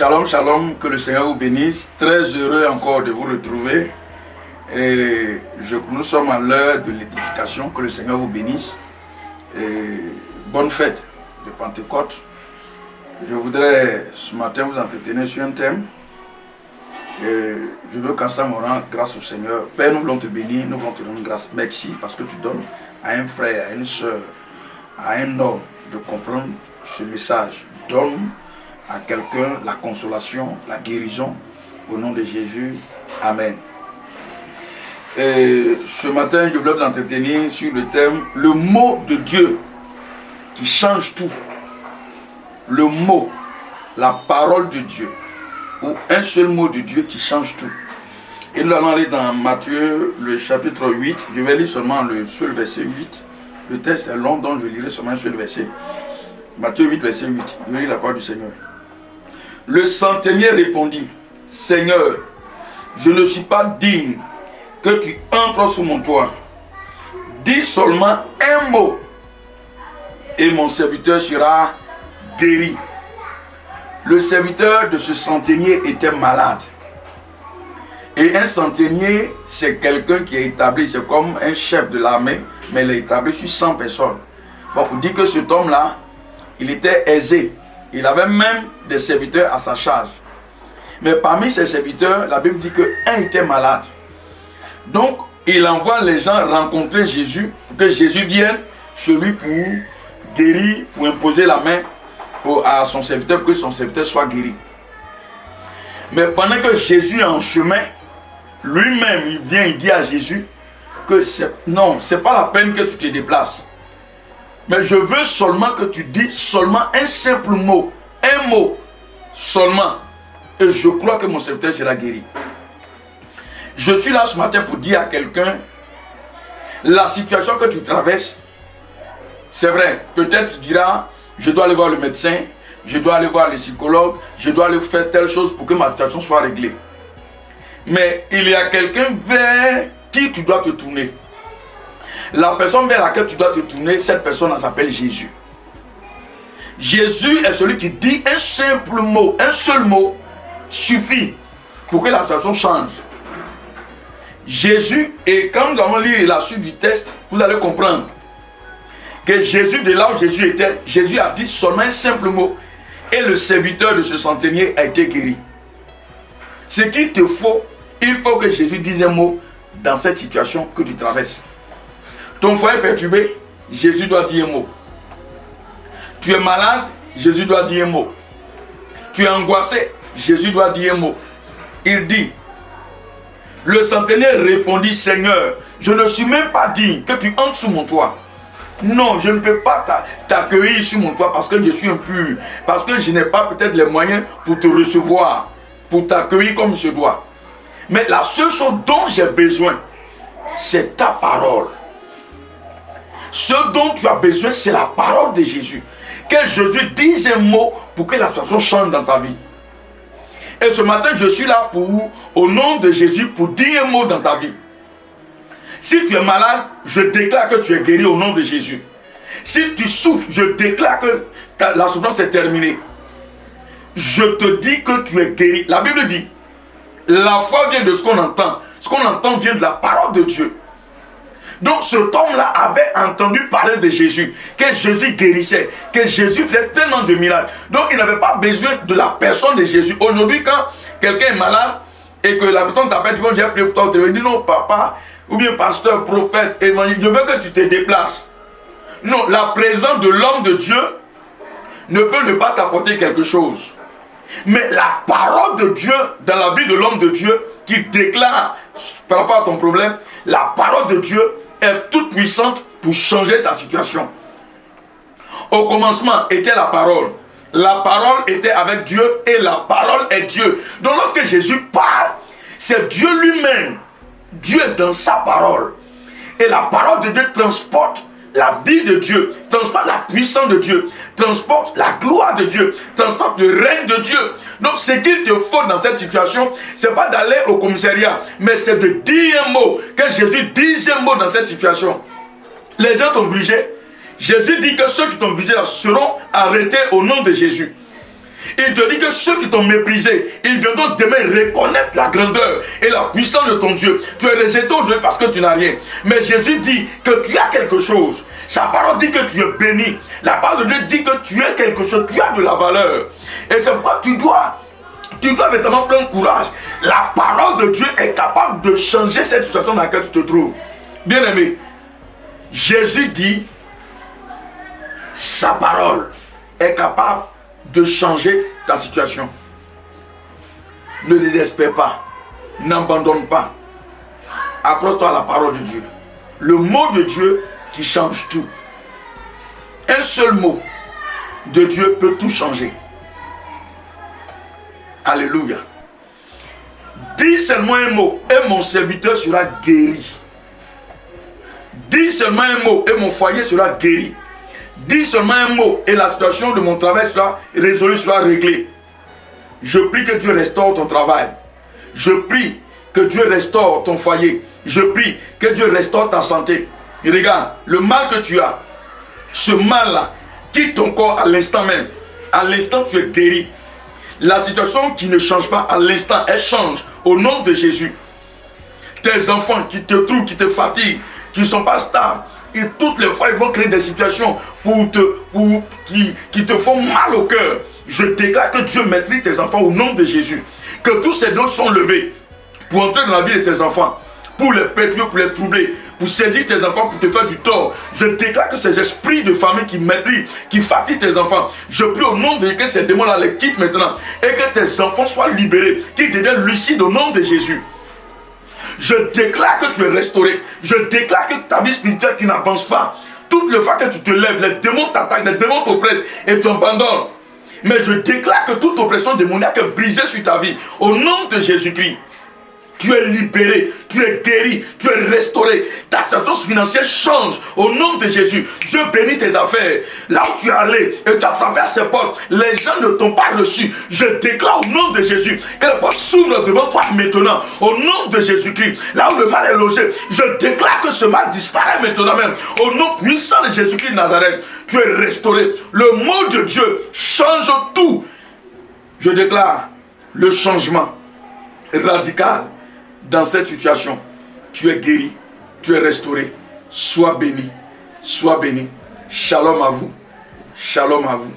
Shalom, shalom, que le Seigneur vous bénisse. Très heureux encore de vous retrouver. Et nous sommes à l'heure de l'édification, que le Seigneur vous bénisse. Et bonne fête de Pentecôte. Je voudrais ce matin vous entretenir sur un thème. Et je veux qu'ensemble on rende grâce au Seigneur. Père, nous voulons te bénir, nous voulons te rendre grâce. Merci parce que tu donnes à un frère, à une soeur, à un homme de comprendre ce message. Donne à quelqu'un la consolation, la guérison, au nom de Jésus. Amen. Et ce matin, je voulais vous entretenir sur le thème « Le mot de Dieu qui change tout ». Le mot, la parole de Dieu, ou un seul mot de Dieu qui change tout. Et nous allons aller dans Matthieu, le chapitre 8. Je vais lire seulement le seul verset 8. Le texte est long, donc je lirai seulement un seul verset. Matthieu 8, verset 8. Je lis la parole du Seigneur. Le centenier répondit, « Seigneur, je ne suis pas digne que tu entres sous mon toit. Dis seulement un mot, et mon serviteur sera guéri. » Le serviteur de ce centenier était malade. Et un centenier, c'est quelqu'un qui est établi, c'est comme un chef de l'armée, mais il est établi sur 100 personnes. Bon, pour dire que cet homme-là, il était aisé. Il avait même des serviteurs à sa charge. Mais parmi ses serviteurs, la Bible dit qu'un était malade. Donc, il envoie les gens rencontrer Jésus, pour que Jésus vienne chez lui pour guérir, pour imposer la main à son serviteur, pour que son serviteur soit guéri. Mais pendant que Jésus est en chemin, lui-même, il vient, il dit à Jésus que non, c'est pas la peine que tu te déplaces. Mais je veux seulement que tu dises seulement un simple mot, un mot seulement. Et je crois que mon serviteur sera guéri. Je suis là ce matin pour dire à quelqu'un, la situation que tu traverses, c'est vrai, peut-être tu diras, je dois aller voir le médecin, je dois aller voir le psychologue, je dois aller faire telle chose pour que ma situation soit réglée. Mais il y a quelqu'un vers qui tu dois te tourner. La personne vers laquelle tu dois te tourner, cette personne s'appelle Jésus. Jésus est celui qui dit un simple mot, un seul mot suffit pour que la situation change. Jésus, et quand nous allons lire la suite du texte, vous allez comprendre que Jésus, de là où Jésus était, Jésus a dit seulement un simple mot et le serviteur de ce centenier a été guéri. Ce qu'il te faut, il faut que Jésus dise un mot dans cette situation que tu traverses. Ton foyer est perturbé, Jésus doit dire un mot. Tu es malade, Jésus doit dire un mot. Tu es angoissé, Jésus doit dire un mot. Il dit, le centenier répondit, Seigneur, je ne suis même pas digne que tu entres sous mon toit. Non, je ne peux pas t'accueillir sur mon toit parce que je suis impur, parce que je n'ai pas peut-être les moyens pour te recevoir, pour t'accueillir comme je dois. Mais la seule chose dont j'ai besoin, c'est ta parole. Ce dont tu as besoin, c'est la parole de Jésus. Que Jésus dise un mot pour que la situation change dans ta vie. Et ce matin, je suis là au nom de Jésus, pour dire un mot dans ta vie. Si tu es malade, je déclare que tu es guéri au nom de Jésus. Si tu souffres, je déclare que la souffrance est terminée. Je te dis que tu es guéri. La Bible dit, la foi vient de ce qu'on entend. Ce qu'on entend vient de la parole de Dieu. Donc cet homme-là avait entendu parler de Jésus, que Jésus guérissait, que Jésus faisait tellement de miracles. Donc il n'avait pas besoin de la personne de Jésus. Aujourd'hui, quand quelqu'un est malade et que la personne t'appelle, tu dis, j'ai prié pour toi, tu lui dis, non papa, ou bien pasteur, prophète, évangile, je veux que tu te déplaces. Non, la présence de l'homme de Dieu ne peut ne pas t'apporter quelque chose. Mais la parole de Dieu dans la vie de l'homme de Dieu qui déclare par rapport à ton problème, la parole de Dieu est toute puissante pour changer ta situation. Au commencement était la parole. La parole était avec Dieu et la parole est Dieu. Donc lorsque Jésus parle, c'est Dieu lui-même. Dieu est dans sa parole. Et la parole de Dieu transporte la vie de Dieu, transporte la puissance de Dieu, transporte la gloire de Dieu, transporte le règne de Dieu. Donc ce qu'il te faut dans cette situation, ce n'est pas d'aller au commissariat, mais c'est de dire un mot, que Jésus dise un mot dans cette situation. Les gens t'ont obligé. Jésus dit que ceux qui t'ont obligé là seront arrêtés au nom de Jésus. Il te dit que ceux qui t'ont méprisé, ils viendront demain reconnaître la grandeur et la puissance de ton Dieu. Tu es rejeté aujourd'hui parce que tu n'as rien. Mais Jésus dit que tu as quelque chose. Sa parole dit que tu es béni. La parole de Dieu dit que tu es quelque chose, tu as de la valeur. Et c'est pourquoi tu dois véritablement prendre courage. La parole de Dieu est capable de changer cette situation dans laquelle tu te trouves. Bien aimé, Jésus dit, sa parole est capable de changer ta situation. Ne désespère pas, n'abandonne pas. Accroche-toi à la parole de Dieu. Le mot de Dieu qui change tout. Un seul mot de Dieu peut tout changer. Alléluia. Dis seulement un mot et mon serviteur sera guéri. Dis seulement un mot et mon foyer sera guéri. Dis seulement un mot et la situation de mon travail sera résolue, sera réglée. Je prie que Dieu restaure ton travail. Je prie que Dieu restaure ton foyer. Je prie que Dieu restaure ta santé. Et regarde, le mal que tu as, ce mal-là, quitte ton corps à l'instant même. À l'instant, tu es guéri. La situation qui ne change pas à l'instant, elle change au nom de Jésus. Tes enfants qui te trouvent, qui te fatiguent, qui ne sont pas stables, et toutes les fois ils vont créer des situations qui te font mal au cœur. Je déclare que Dieu maîtrise tes enfants au nom de Jésus. Que tous ces dons sont levés pour entrer dans la vie de tes enfants, pour les perturber, pour les troubler, pour saisir tes enfants, pour te faire du tort. Je déclare que ces esprits de famille qui maîtrisent, qui fatiguent tes enfants, je prie au nom de Dieu que ces démons-là les quittent maintenant et que tes enfants soient libérés, qu'ils deviennent lucides au nom de Jésus. Je déclare que tu es restauré. Je déclare que ta vie spirituelle qui n'avance pas. Toutes les fois que tu te lèves, les démons t'attaquent, les démons t'oppressent et tu abandonnes. Mais je déclare que toute oppression démoniaque est brisée sur ta vie. Au nom de Jésus-Christ. Tu es libéré, tu es guéri, tu es restauré. Ta situation financière change au nom de Jésus. Dieu bénit tes affaires. Là où tu es allé et tu as frappé à ces portes, les gens ne t'ont pas reçu. Je déclare au nom de Jésus que les portes s'ouvrent devant toi maintenant. Au nom de Jésus-Christ. Là où le mal est logé, je déclare que ce mal disparaît maintenant même. Au nom puissant de Jésus-Christ de Nazareth, tu es restauré. Le mot de Dieu change tout. Je déclare le changement radical. Dans cette situation, tu es guéri, tu es restauré. Sois béni, sois béni. Shalom à vous, shalom à vous.